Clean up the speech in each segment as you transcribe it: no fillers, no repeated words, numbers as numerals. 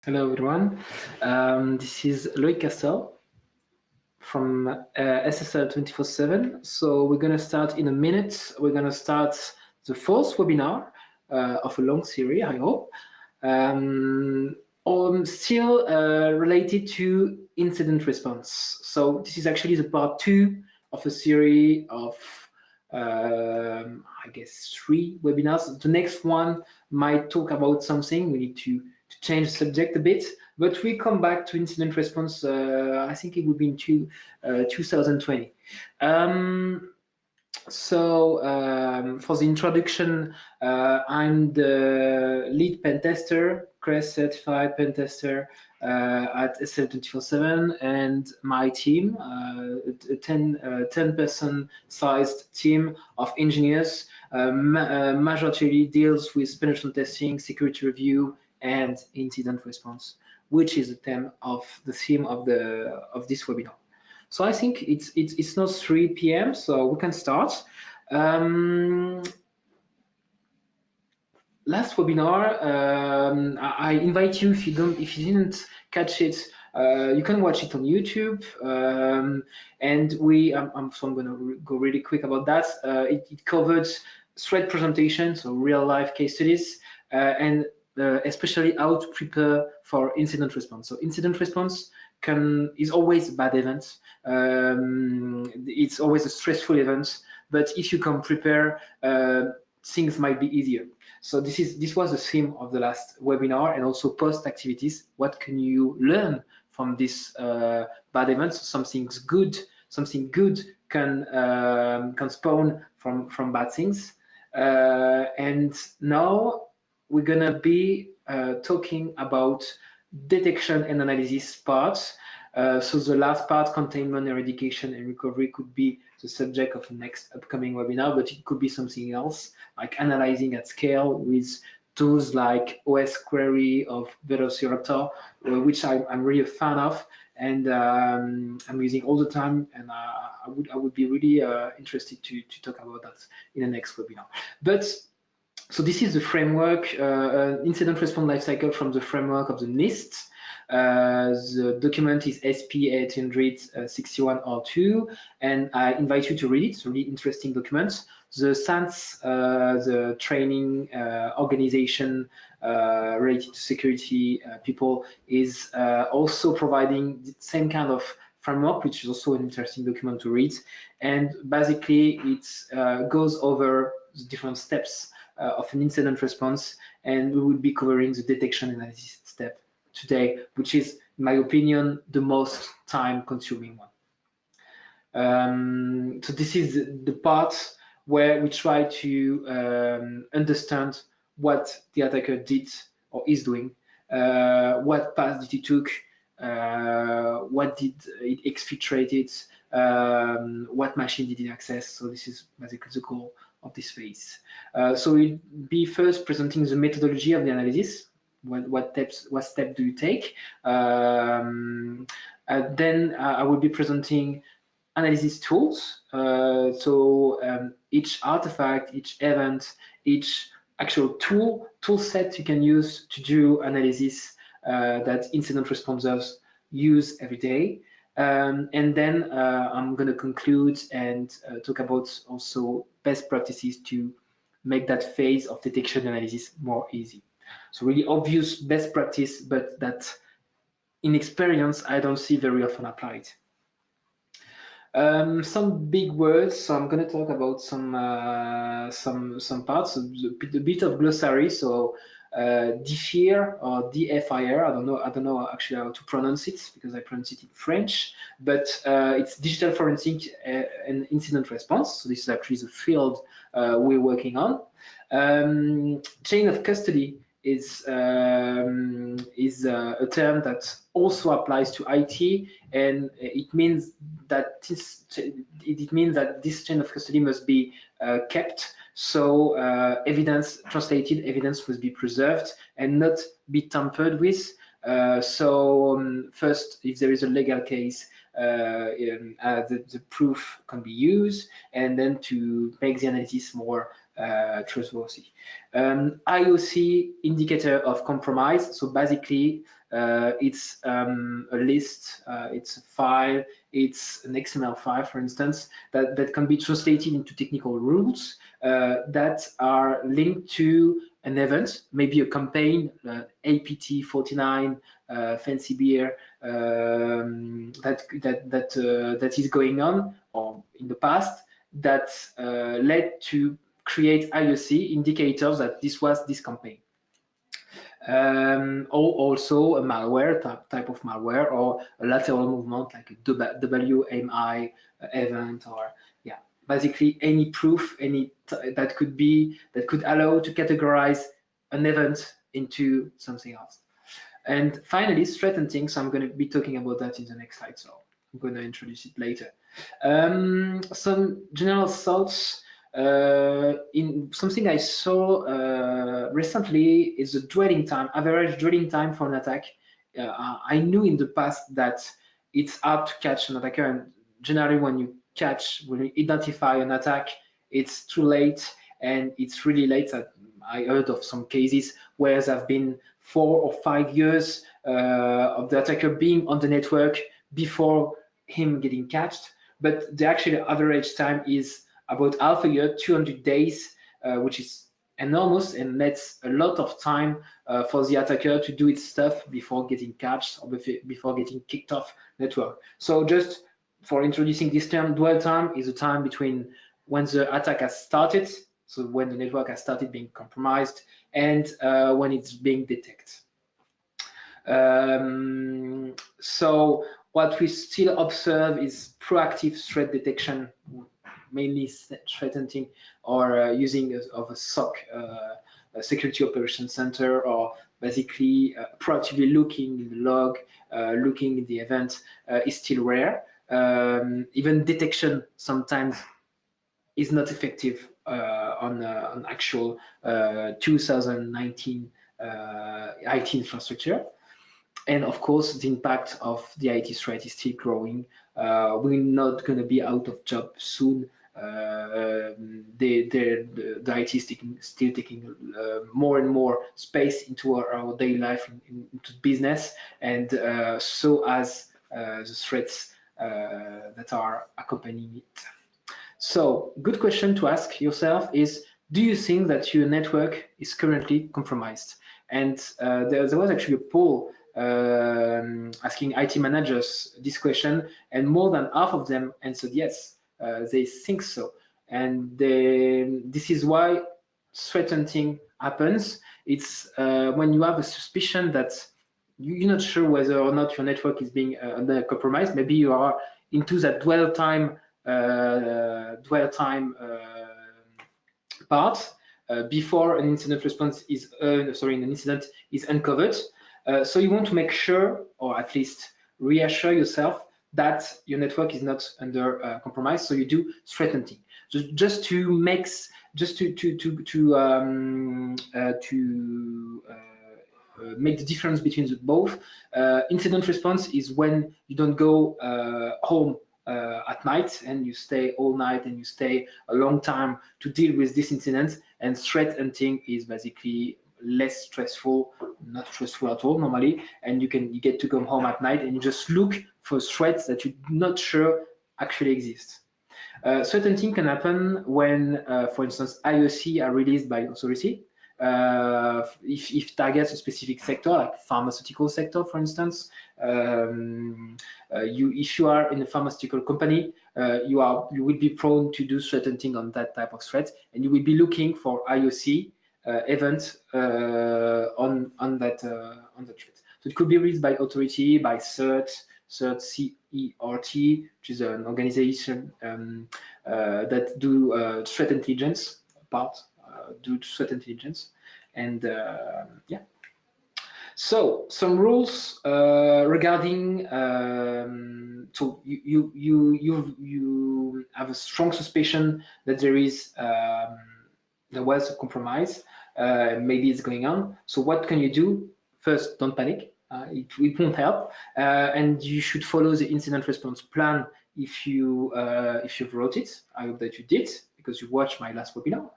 Hello everyone, this is Loic Castel from SSL 24/7. So we're going to start in a minute. We're going to start the fourth webinar of a long series, I hope. Still related to incident response. So this is actually the part 2 of a series of I guess 3 webinars. The next one might talk about something. We need to change the subject a bit, but we come back to incident response. I think it would be in 2020. For the introduction, I'm the lead pen tester, CREST certified pen tester at SL 24/7, and my team, a 10-person sized team of engineers, majority deals with penetration testing, security review, and incident response, which is the theme of this webinar. So I think it's not 3 p.m. so we can start. Last webinar, I invite you, if you didn't catch it, you can watch it on YouTube. And I'm going to go really quick about that. It covered threat presentation, so real life case studies, and especially how to prepare for incident response. So incident response is always a bad event. It's always a stressful event, but if you can prepare, things might be easier. So this was the theme of the last webinar, and also post activities. What can you learn from this bad events? Something good can spawn from bad things. And now we're gonna be talking about detection and analysis parts. So the last part, containment, eradication, and recovery, could be the subject of the next upcoming webinar, but it could be something else, like analyzing at scale with tools like OS Query of Velociraptor, which I'm really a fan of, and I'm using all the time, and I would be really interested to talk about that in the next webinar. But so this is the framework, incident response lifecycle from the framework of the NIST. The document is SP 861R2, and I invite you to read it. It's a really interesting document. The SANS, the training organization related to security people, is also providing the same kind of framework, which is also an interesting document to read. And basically, it goes over the different steps of an incident response, and we will be covering the detection analysis step today, which is, in my opinion, the most time-consuming one. So this is the part where we try to understand what the attacker did or is doing, what path did he took, what did it exfiltrated, what machine did it access. So this is basically the goal of this phase. So we'll be first presenting the methodology of the analysis. What step do you take? Then I will be presenting analysis tools. Each artifact, each event, each actual tool set you can use to do analysis that incident responders use every day. And then I'm going to conclude and talk about also best practices to make that phase of detection analysis more easy. So really obvious best practice, but that in experience I don't see very often applied. Some big words, so I'm going to talk about some parts, a bit of glossary. So DFIR or DFIR, I don't know actually how to pronounce it because I pronounce it in French, but it's digital forensic and incident response. So this is actually the field we're working on. Chain of custody is a term that also applies to IT, and it means that this chain of custody must be kept. So translated evidence must be preserved and not be tampered with. First, if there is a legal case, the proof can be used, and then to make the analysis more trustworthy. IOC, indicator of compromise. So basically, It's a list, it's a file, it's an XML file, for instance, that can be translated into technical rules that are linked to an event, maybe a campaign, APT 49, fancy beer, that is going on or in the past, that led to create IOC indicators that this was this campaign. Or also a malware type of malware, or a lateral movement like a WMI event, or yeah, basically any proof, that could allow to categorize an event into something else. And finally, threat hunting. So I'm going to be talking about that in the next slide. So I'm going to introduce it later. Some general thoughts. In something I saw recently is the dwelling time, average dwelling time for an attack. I knew in the past that it's hard to catch an attacker, and generally when you identify an attack, it's too late, and it's really late. I heard of some cases where there have been 4 or 5 years of the attacker being on the network before him getting catched. But the actual average time is about half a year, 200 days, which is enormous, and that's a lot of time for the attacker to do its stuff before getting catched or before getting kicked off network. So just for introducing this term, dwell time is the time between when the attack has started, so when the network has started being compromised, and when it's being detected. So what we still observe is proactive threat detection, mainly threat hunting, or using of a SOC, a security operations center, or basically proactively looking in the log, looking in the event, is still rare. Even detection sometimes is not effective on actual 2019 IT infrastructure. And of course, the impact of the IT threat is still growing. We're not going to be out of job soon. The IT is still taking more and more space into our daily life, into business, and so as the threats that are accompanying it. So, good question to ask yourself is, do you think that your network is currently compromised? And there was actually a poll asking IT managers this question, and more than half of them answered yes, they think so. And this is why threat hunting happens. It's when you have a suspicion that you're not sure whether or not your network is being under compromised. Maybe you are into that dwell time part before an incident response is an incident is uncovered. So you want to make sure, or at least reassure yourself, that your network is not under compromise. So you do threat hunting, just to make the difference between both. Incident response is when you don't go home at night and you stay all night and you stay a long time to deal with this incident. And threat hunting is basically less stressful, not stressful at all normally, and you get to come home at night and you just look for threats that you're not sure actually exist. Threat hunting can happen when, for instance, IOC are released by authority. If targets a specific sector, like pharmaceutical sector, for instance, if you are in a pharmaceutical company, you will be prone to do threat hunting on that type of threat, and you will be looking for IOC event on that threat. So it could be released by authority, by CERT, CERT, which is an organization that do threat intelligence do threat intelligence, and yeah. So some rules regarding. So you have a strong suspicion that there was a compromise. Maybe it's going on. So what can you do? First, don't panic. It won't help, and you should follow the incident response plan if you've wrote it. I hope that you did, because you watched my last webinar.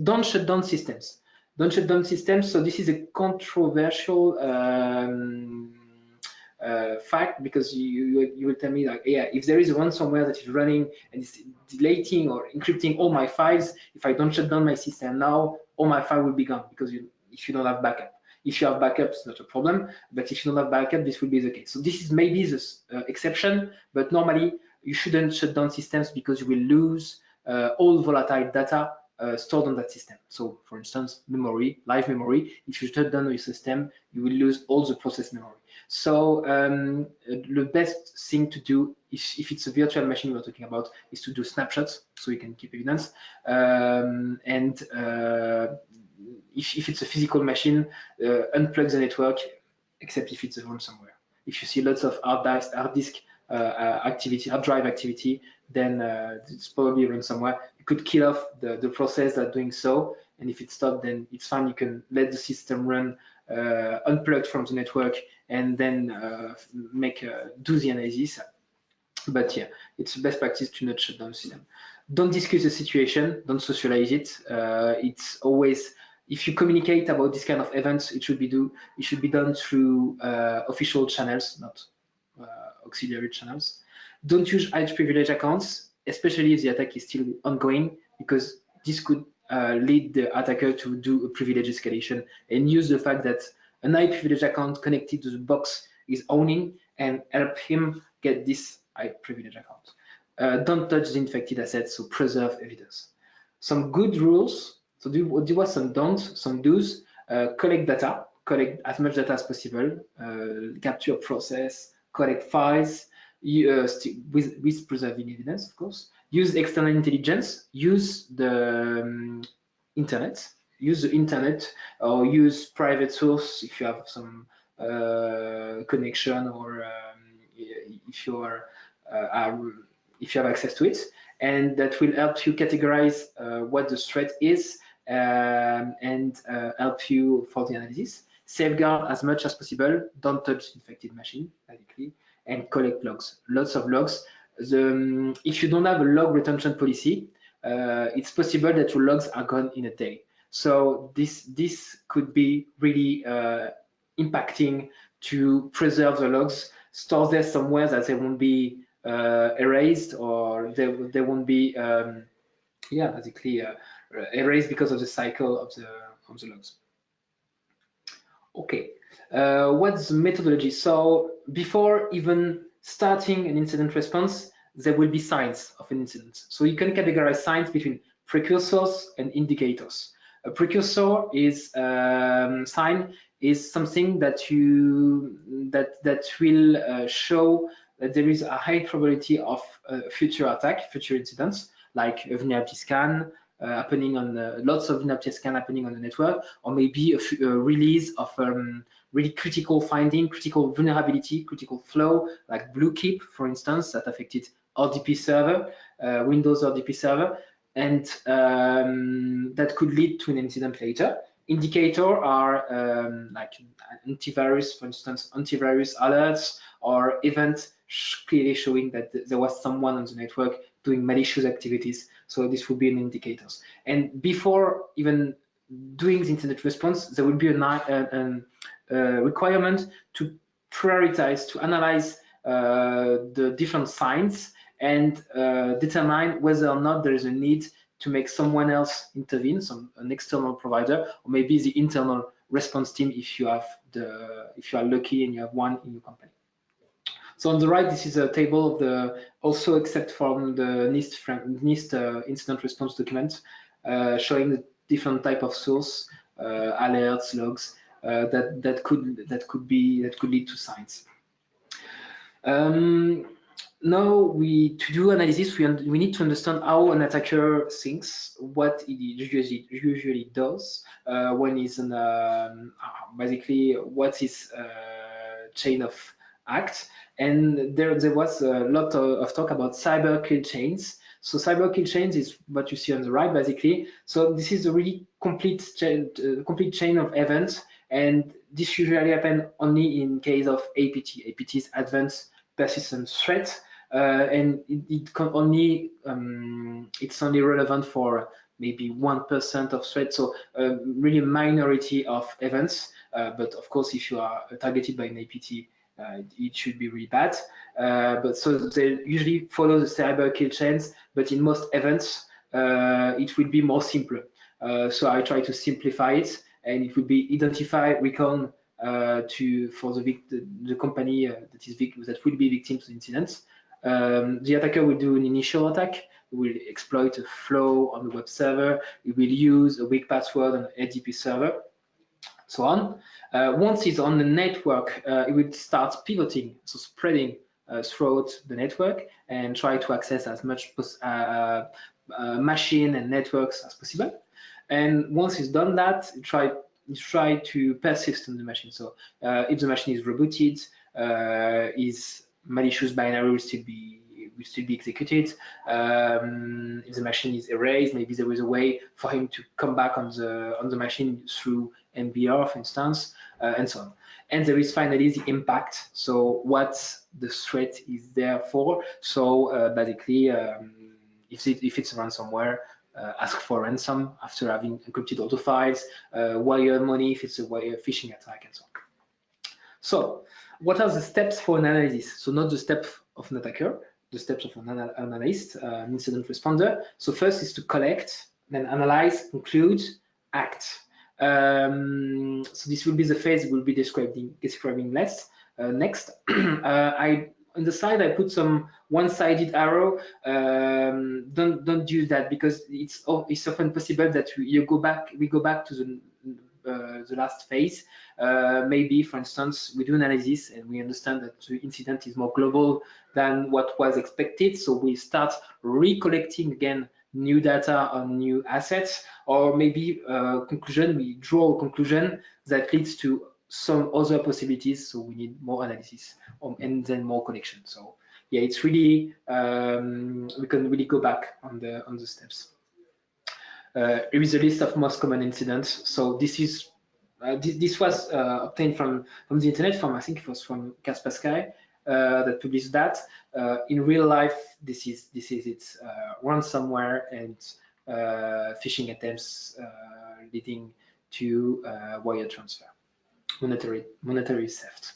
Don't shut down systems. Don't shut down systems. So this is a controversial fact, because you will tell me like, yeah, if there is a ransomware that is running and it's deleting or encrypting all my files, if I don't shut down my system now, all my file will be gone, because if you don't have backup. If you have backup, it's not a problem, but if you don't have backup, this will be the case. So this is maybe the exception, but normally you shouldn't shut down systems, because you will lose all volatile data stored on that system. So for instance, memory, live memory, if you shut down your system, you will lose all the process memory. So the best thing to do, if it's a virtual machine we're talking about, is to do snapshots, so you can keep evidence. And if it's a physical machine, unplug the network, except if it's a ransomware. If you see lots of hard disk activity, hard drive activity, then it's probably ransomware. You could kill off the process that's doing so, and if it stopped, then it's fine. You can let the system run unplugged from the network, and then do the analysis. But yeah, it's best practice to not shut down the system. Don't discuss the situation, don't socialize it. It's always, if you communicate about this kind of events, it should be done through official channels, not auxiliary channels. Don't use high privilege accounts, especially if the attack is still ongoing, because this could lead the attacker to do a privilege escalation and use the fact that an high privilege account connected to the box is owning, and help him get this high privilege account. Don't touch the infected assets, so preserve evidence. Some good rules. So do what some don'ts, some do's. Collect data, collect as much data as possible. Capture process, collect files, with preserving evidence, of course. Use external intelligence. Use the internet. Use the internet, or use private source if you have some connection, or if you are if you have access to it, and that will help you categorize what the threat is, and help you for the analysis. Safeguard as much as possible. Don't touch infected machine, basically, and collect logs. Lots of logs. If you don't have a log retention policy, it's possible that your logs are gone in a day. So this could be really impacting to preserve the logs, store there somewhere that they won't be erased, or they won't be basically erased because of the cycle of the logs. Okay, what's the methodology? So before even starting an incident response, there will be signs of an incident. So you can categorize signs between precursors and indicators. A precursor is sign is something that will show that there is a high probability of future attack, future incidents, like a vulnerability scan happening on lots of vulnerability scan happening on the network, or maybe a release of really critical finding, critical vulnerability, critical flow, like Bluekeep, for instance, that affected RDP server, Windows RDP server, and that could lead to an incident later. Indicator are like antivirus, for instance, antivirus alerts, or events clearly showing that there was someone on the network doing malicious activities. So this would be an indicator. And before even doing the incident response, there will be a requirement to prioritize, to analyze the different signs, and determine whether or not there is a need to make someone else intervene, an external provider, or maybe the internal response team if you are lucky and you have one in your company. So on the right, this is a table of the, also except from the NIST incident response document, showing the different type of source, alerts, logs, that could lead to signs. Now to do analysis, we need to understand how an attacker thinks, what it usually does when he's in basically what his chain of act. And there was a lot of talk about cyber kill chains. So cyber kill chains is what you see on the right, basically. So this is a really complete chain of events, and this usually happen only in case of APT. APT is advanced persistent threat, and it can only it's only relevant for maybe 1% of threats, so really a minority of events. But of course, if you are targeted by an APT, it should be really bad. But so they usually follow the cyber kill chains, but in most events, it will be more simpler. So I try to simplify it, and it would be identify, recon for the company that will be victim to the incident. The attacker will do an initial attack, will exploit a flow on the web server, it will use a weak password on an ADP server, so on. Once it's on the network, it will start pivoting, so spreading throughout the network and try to access as much machine and networks as possible. And once it's done that, try to persist on the machine. So if the machine is rebooted, is malicious binary will still be executed. If the machine is erased, maybe there is a way for him to come back on the machine through MBR, for instance, and so on. And there is finally the impact. So what the threat is there for. So basically, if it's ransomware, ask for ransom after having encrypted all the files, wire money if it's a wire phishing attack, and so on. So what are the steps for an analysis? So not the steps of an attacker, the steps of an analyst, an incident responder. So first is to collect, then analyze, conclude, act. So this will be the phase we'll be describing next. On the side, I put some one-sided arrow. Don't do that, because it's often possible that we go back to the last phase. Maybe, for instance, we do analysis and we understand that the incident is more global than what was expected, so we start recollecting again new data on new assets, or maybe we draw a conclusion that leads to some other possibilities, so we need more analysis and then more connection. So yeah, it's really we can really go back on the steps. Here is a list of most common incidents. So this is this was obtained from the internet, I think it was from Kaspersky that published that. In real life, this is it. Ransomware and phishing attempts leading to wire transfer, monetary theft.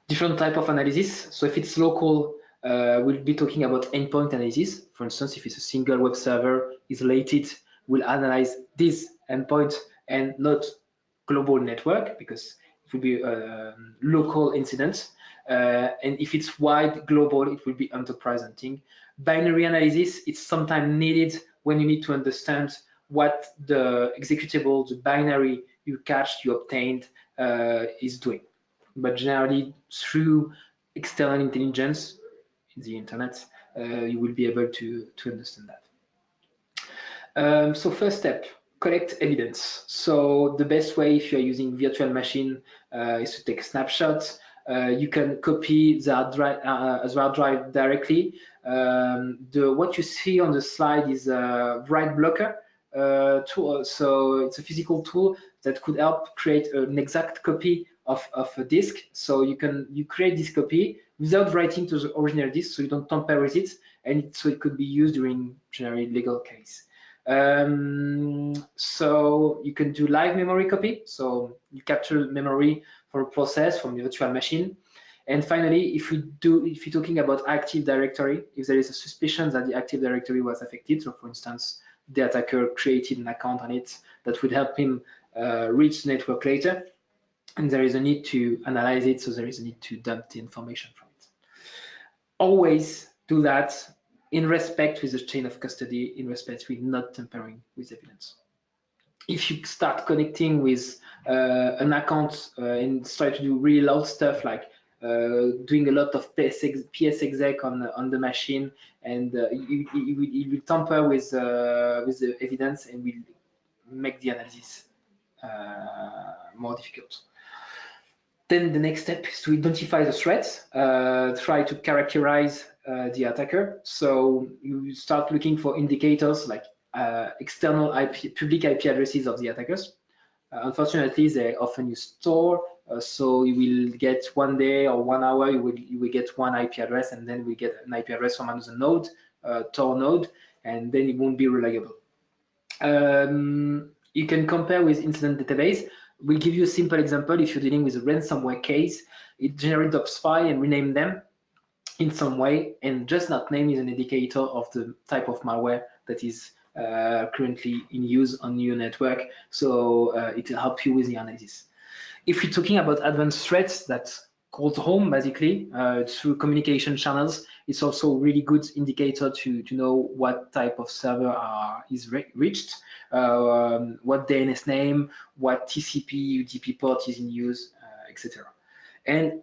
Different type of analysis. So if it's local, we'll be talking about endpoint analysis. For instance, if it's a single web server isolated, we'll analyze this endpoint and not global network, because it will be a local incident. And if it's wide global, it will be enterprise hunting. Binary analysis, it's sometimes needed when you need to understand what the executable, the binary you obtained is doing. But generally, through external intelligence, the internet, you will be able to understand that. So first step, collect evidence. So the best way, if you're using virtual machine, is to take snapshots. You can copy the hard drive directly. What you see on the slide is a write blocker tool. So it's a physical tool that could help create an exact copy of a disk. So you create this copy without writing to the original disk, so you don't tamper with it, and so it could be used during generally legal case. So you can do live memory copy. So you capture memory for a process from the virtual machine. And finally, if you're talking about Active Directory, if there is a suspicion that the Active Directory was affected, so for instance, the attacker created an account on it that would help him reach the network later, and there is a need to analyze it, so there is a need to dump the information from it. Always do that in respect with the chain of custody, in respect with not tampering with evidence. If you start connecting with an account and try to do really loud stuff like doing a lot of PS exec on the machine, and you will tamper with the evidence and will make the analysis more difficult. Then the next step is to identify the threats, try to characterize the attacker. So you start looking for indicators like external public IP addresses of the attackers. Unfortunately, they often use Tor, so you will get one day or 1 hour, you will get one IP address, and then we get an IP address from another node, Tor node, and then it won't be reliable. You can compare with incident database. We'll give you a simple example. If you're dealing with a ransomware case, it generates the spy and rename them in some way, and just that name is an indicator of the type of malware that is currently in use on your network. So it will help you with the analysis. If you're talking about advanced threats that calls home basically through communication channels, it's also a really good indicator to know what type of server is reached, what DNS name, what TCP, UDP port is in use, etc. And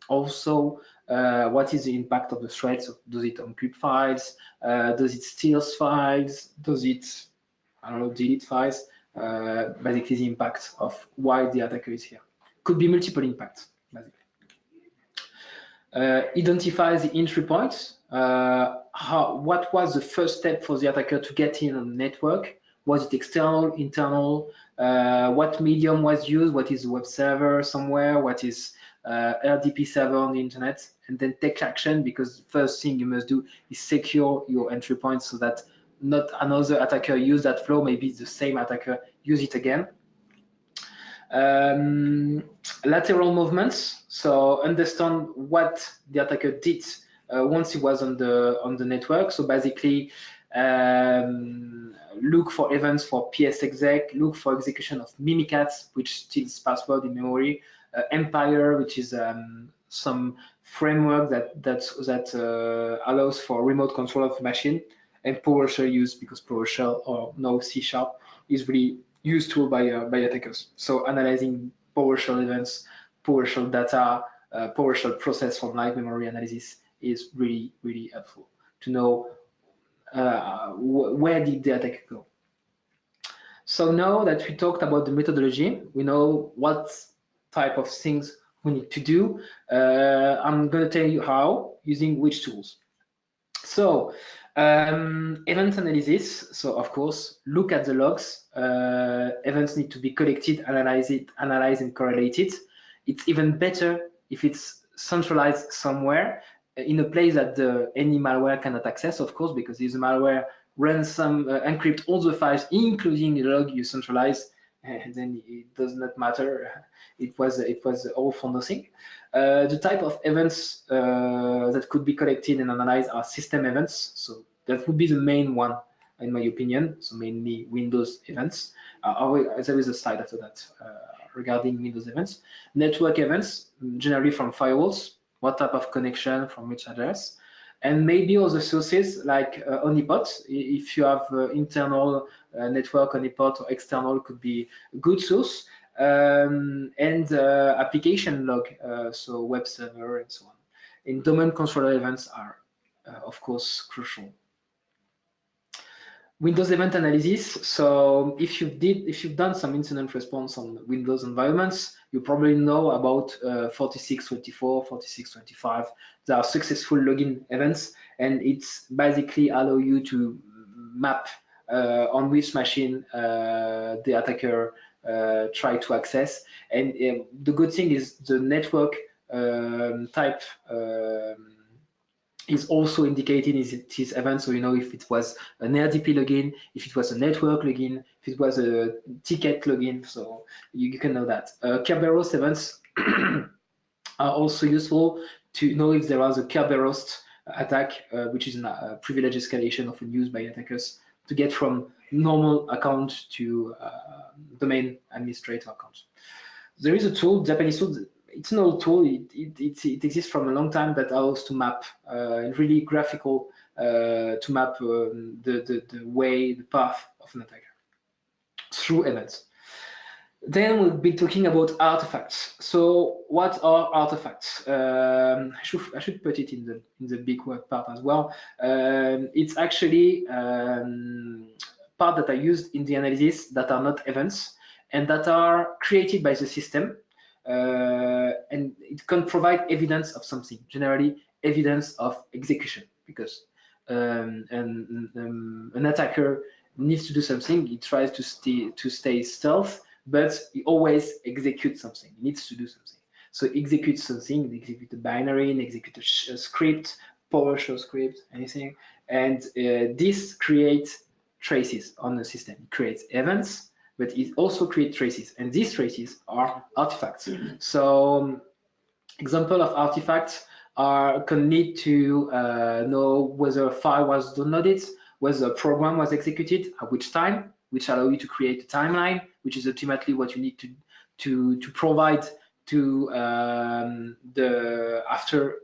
also, what is the impact of the threat? So does it encrypt files? Does it steal files? Does it, I don't know, delete files? Basically, the impact of why the attacker is here. Could be multiple impacts, basically. Identify the entry points. What was the first step for the attacker to get in on the network? Was it external, internal? What medium was used? What is the web server somewhere? What is RDP server on the internet? And then take action, because the first thing you must do is secure your entry points so that not another attacker use that flow. Maybe the same attacker use it again. Lateral movements, so understand what the attacker did once he was on the network. So basically, look for events for psexec, look for execution of Mimikatz, which steals password in memory, Empire, which is some framework that allows for remote control of the machine, and PowerShell use, because PowerShell or no C# is really useful by attackers. So analyzing PowerShell events, PowerShell data, PowerShell process from live memory analysis is really, really helpful to know where did the attack go. So now that we talked about the methodology, we know what type of things we need to do. I'm going to tell you how, using which tools. So event analysis. So of course, look at the logs. Events need to be collected, analyzed and correlated. It's even better if it's centralized somewhere in a place that any malware cannot access, of course, because if the malware runs some encrypt all the files, including the log you centralize, then it does not matter. It was all for nothing. The type of events that could be collected and analyzed are system events. So that would be the main one, in my opinion. So mainly Windows events. There is a slide after that regarding Windows events. Network events, generally from firewalls. What type of connection from which address? And maybe other sources like honeypot. If you have internal network honeypot, or external could be a good source. And application log, so web server and so on. And domain controller events are, of course, crucial. Windows event analysis. So if you've done some incident response on Windows environments, you probably know about 4624, 4625. They are successful login events, and it's basically allow you to map on which machine the attacker try to access. And the good thing is the network type is also indicated in this event, so you know if it was an RDP login, if it was a network login, if it was a ticket login, so you can know that. Kerberos events are also useful to know if there was a Kerberos attack, which is a privilege escalation often used by attackers to get from normal account to domain administrator account. There is a tool, Japanese tool. It's an old tool. It exists from a long time that allows to map and really graphical to map the way, the path of an attacker through events. Then we'll be talking about artifacts. So what are artifacts? I should put it in the big word part as well. It's actually part that are used in the analysis that are not events and that are created by the system. And it can provide evidence of something, generally evidence of execution, because an attacker needs to do something. He tries to stay stealth, but he always executes something. He needs to do something. So execute something, execute a binary, and execute a script, PowerShell script, anything. And this creates traces on the system. It creates events, but it also creates traces, and these traces are artifacts. So example of artifacts can need to know whether a file was downloaded, whether a program was executed, at which time, which allow you to create a timeline, which is ultimately what you need to provide to the after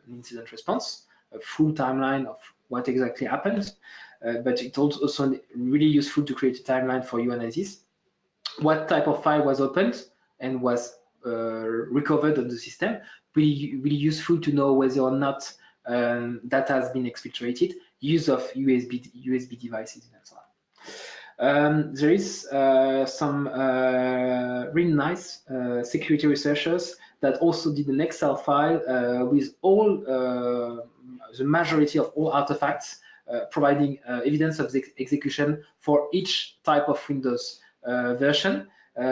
an incident response, a full timeline of what exactly happened. But it's also really useful to create a timeline for your analysis. What type of file was opened and was recovered on the system. Really useful to know whether or not data has been exfiltrated. Use of USB devices and so on. There is some really nice security researchers that also did an Excel file with all the majority of all artifacts, providing evidence of the execution for each type of Windows version,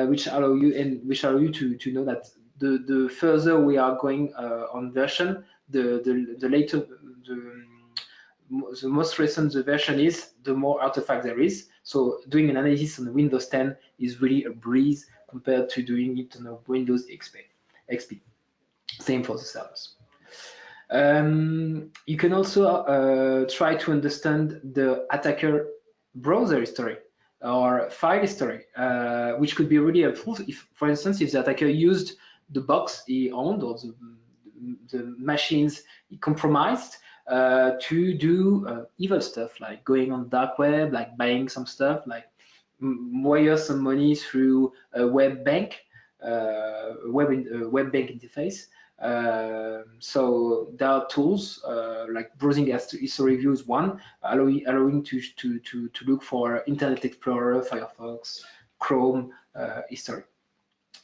which allow you to know that the further we are going on version, the later the most recent the version is, the more artifact there is. So doing an analysis on Windows 10 is really a breeze compared to doing it on a Windows XP. Same for the servers. You can also try to understand the attacker browser history or file history, which could be really helpful if, for instance, if the attacker used the box he owned or the machines he compromised to do evil stuff, like going on dark web, like buying some stuff, like wire some money through a web bank, web bank interface. So there are tools like browsing history review is one, allowing to look for Internet Explorer, Firefox, Chrome history.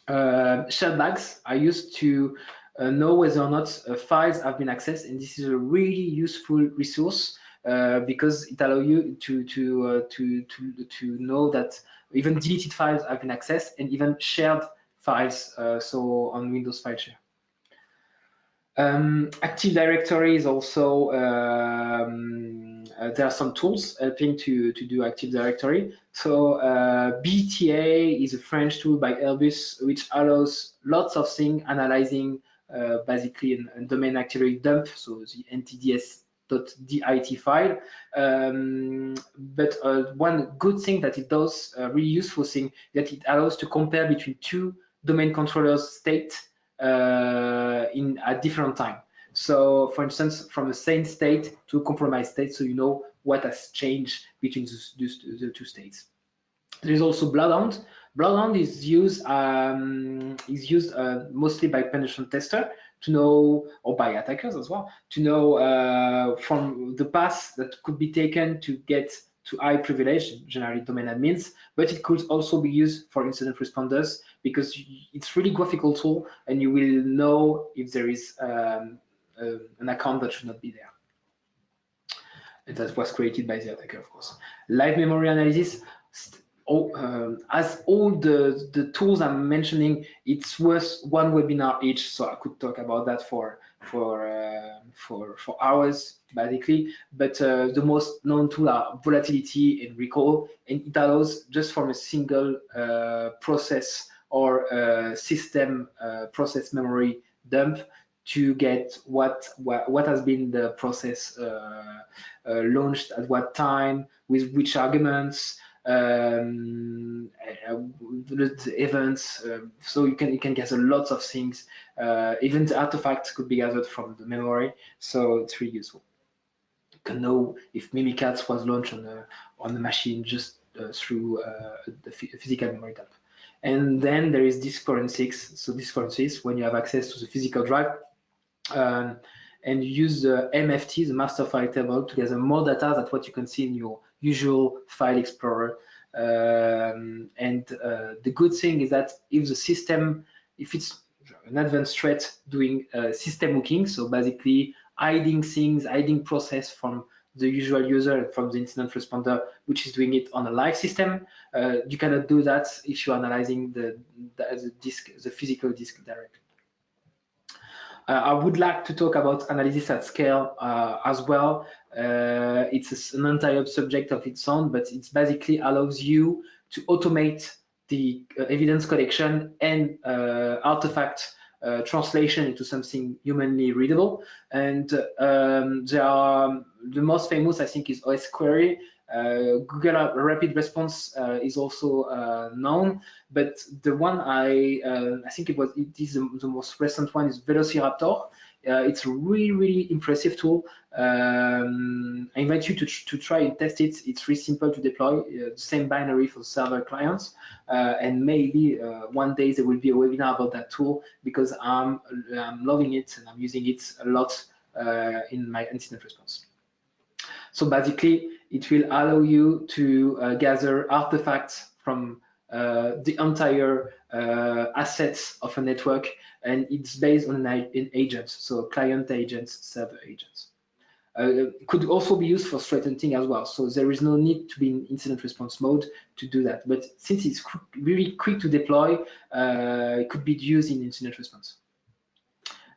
Shellbags are used to know whether or not files have been accessed, and this is a really useful resource because it allows you to know that even deleted files have been accessed and even shared files, so on Windows File Share. Active Directory is also, there are some tools helping to do Active Directory. So BTA is a French tool by Airbus, which allows lots of things, analyzing basically a domain activity dump, so the ntds.dit file. But one good thing that it does, a really useful thing, that it allows to compare between two domain controllers' state at different time. So for instance, from the same state to a compromised state, so you know what has changed between the two states. There is also Bloodhound. Bloodhound is used mostly by penetration tester to know, or by attackers as well, to know from the path that could be taken to get to high privilege, generally domain admins, but it could also be used for incident responders because it's really graphical tool, and you will know if there is an account that should not be there. And that was created by the attacker, of course. Live memory analysis. As all the tools I'm mentioning, it's worth one webinar each, so I could talk about that for hours basically. But the most known tool are volatility and recall, and it allows just from a single process or system process memory dump to get what has been the process launched at what time, with which arguments, the events, so you can gather lots of things. Even the artifacts could be gathered from the memory, so it's really useful. You can know if Mimikatz was launched on the machine just through the physical memory dump. And then there is disk forensics. So disk forensics, when you have access to the physical drive, and you use the MFT, the master file table, to gather more data than what you can see in your usual file explorer. The good thing is that if the system, if it's an advanced threat doing system hooking, so basically hiding things, hiding process from the usual user and from the incident responder, which is doing it on a live system, you cannot do that if you're analyzing the disk, the physical disk directly. I would like to talk about analysis at scale as well. It's an entire subject of its own, but it basically allows you to automate the evidence collection and artifact translation into something humanly readable. And the most famous, I think, is OS Query. Google Rapid Response is also known, but the one I think it is the most recent one is Velociraptor. It's a really impressive tool. I invite you to try and test it. It's really simple to deploy. The same binary for server clients, and maybe one day there will be a webinar about that tool because I'm loving it and I'm using it a lot in my incident response. So basically, it will allow you to gather artifacts from the entire assets of a network, and it's based on an agent, so client agents, server agents. It could also be used for threat hunting as well, so there is no need to be in incident response mode to do that. But since it's really quick to deploy, it could be used in incident response.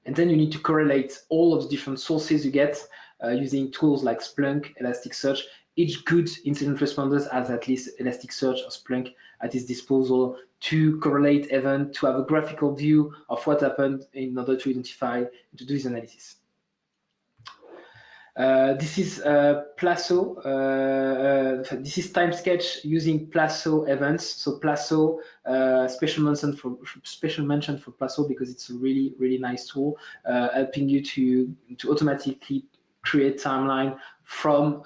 And then you need to correlate all of the different sources you get using tools like Splunk, Elasticsearch. Each good incident responder has at least Elasticsearch or Splunk at his disposal to correlate events, to have a graphical view of what happened in order to identify, to do this analysis. This is Plasso. This is time sketch using Plasso events. So Plasso, special mention for Plasso because it's a really nice tool, helping you to automatically create timeline from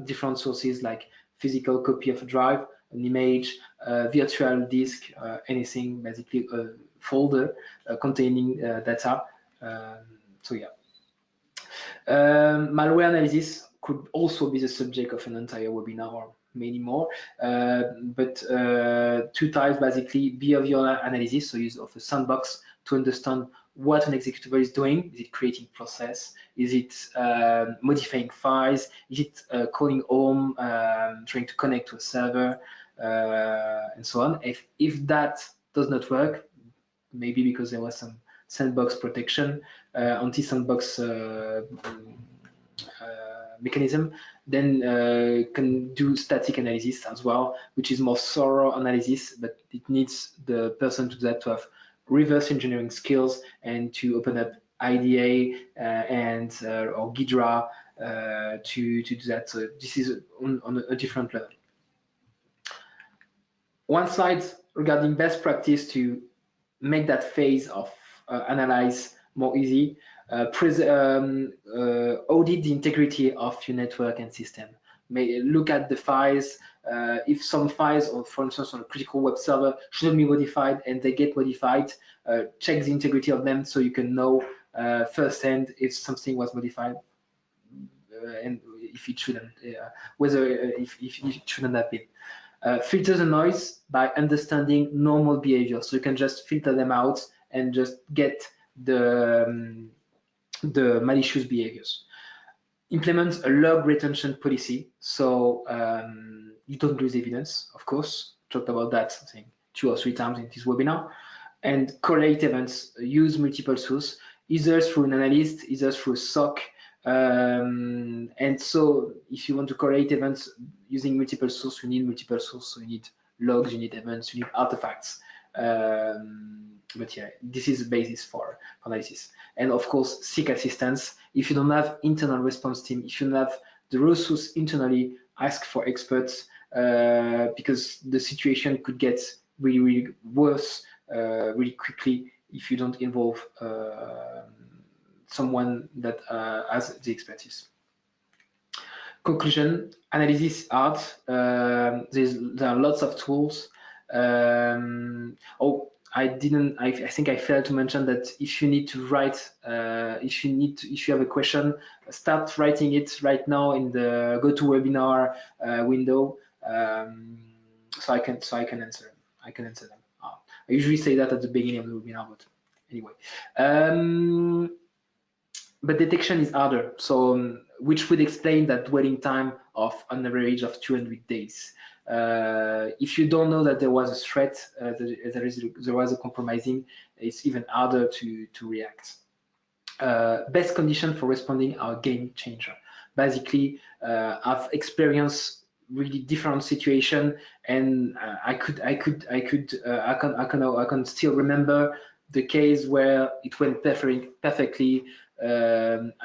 different sources like physical copy of a drive, an image, virtual disk, anything, basically a folder containing data. So yeah. Malware analysis could also be the subject of an entire webinar or many more, but two types basically: behavioral analysis, so use of a sandbox to understand what an executable is doing. Is it creating process? Is it modifying files? Is it calling home, trying to connect to a server, and so on? If that does not work, maybe because there was some sandbox protection, anti-sandbox mechanism, then can do static analysis as well, which is more thorough analysis, but it needs the person to do that to have reverse engineering skills and to open up IDA and or Ghidra to do that. So this is on a different level. One slide regarding best practice to make that phase of analyze more easy. Audit the integrity of your network and system. Look at the files. If some files, or for instance on a critical web server, shouldn't be modified and they get modified, check the integrity of them so you can know firsthand if something was modified and if it shouldn't, whether if it shouldn't have been. Filter the noise by understanding normal behavior. So you can just filter them out and just get the malicious behaviors. Implement a log retention policy so you don't lose evidence, of course. Talked about that, I think, 2 or 3 times in this webinar. And correlate events, use multiple sources, either through an analyst, either through a SOC. And so if you want to correlate events using multiple sources, you need multiple sources. So you need logs, you need events, you need artifacts. But yeah, this is the basis for analysis. And of course, seek assistance. If you don't have internal response team, if you don't have the resource internally, ask for experts because the situation could get really worse really quickly if you don't involve someone that has the expertise. Conclusion: analysis is hard. There are lots of tools. I think I failed to mention that if you need to write, if you have a question, start writing it right now in the GoToWebinar window, so I can answer them. I usually say that at the beginning of the webinar, but anyway. But detection is harder, so which would explain that dwelling time of an average of 200 days. If you don't know that there was a threat, there was a compromising, it's even harder to react. best condition for responding are game changer. Basically, I've experienced really different situation, and I can still remember the case where it went perfectly.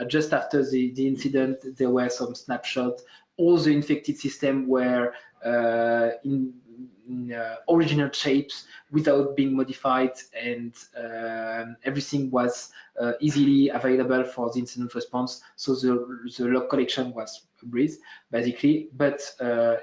Just after the incident, there were some snapshots. All the infected system were in original shapes without being modified, and everything was easily available for the incident response. So the log collection was a breeze, basically. But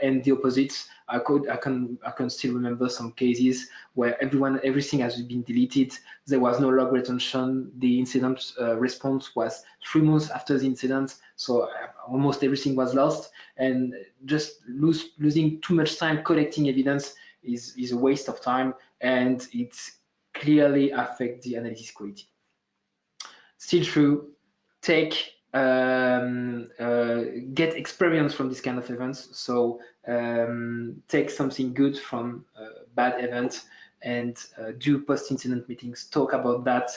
and the opposites, I can still remember some cases where everything has been deleted. There was no log retention. The incident response was 3 months after the incident, so almost everything was lost. And just losing too much time collecting evidence is a waste of time, and it clearly affects the analysis quality. Still true, take get experience from this kind of events. So take something good from bad events, and do post-incident meetings, talk about that,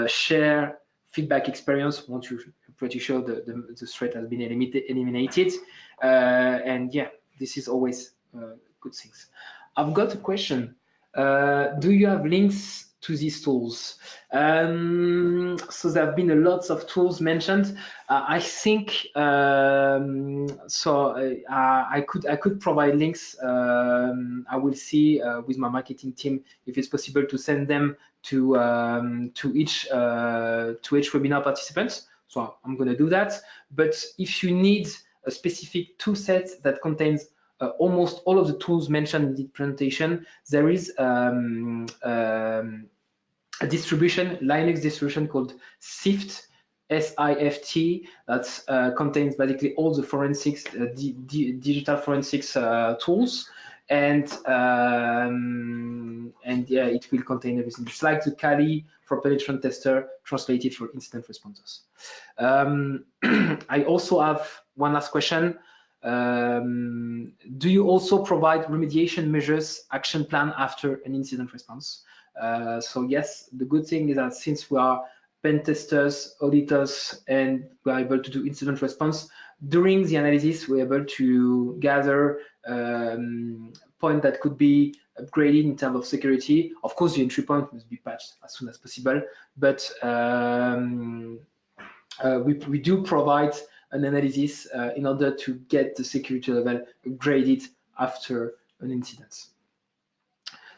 share feedback experience once you're pretty sure the threat has been eliminated. And yeah, this is always good things. I've got a question. Do you have links to these tools? So there have been a lot of tools mentioned. I think I could provide links. I will see with my marketing team if it's possible to send them to each webinar participants. So I'm going to do that. But if you need a specific tool set that contains almost all of the tools mentioned in the presentation, there is a distribution, Linux distribution called SIFT, SIFT, that contains basically all the forensics, digital forensics tools, and yeah, it will contain everything. It's like the Kali for penetration tester, translated for incident responders. I also have one last question. Do you also provide remediation measures action plan after an incident response? So yes, the good thing is that since we are pen testers, auditors, and we're able to do incident response, during the analysis, we're able to gather point that could be upgraded in terms of security. Of course, the entry point must be patched as soon as possible, but we do provide an analysis in order to get the security level upgraded after an incident.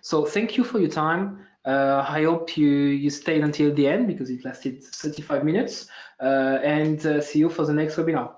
So thank you for your time. I hope you stayed until the end because it lasted 35 minutes, and see you for the next webinar.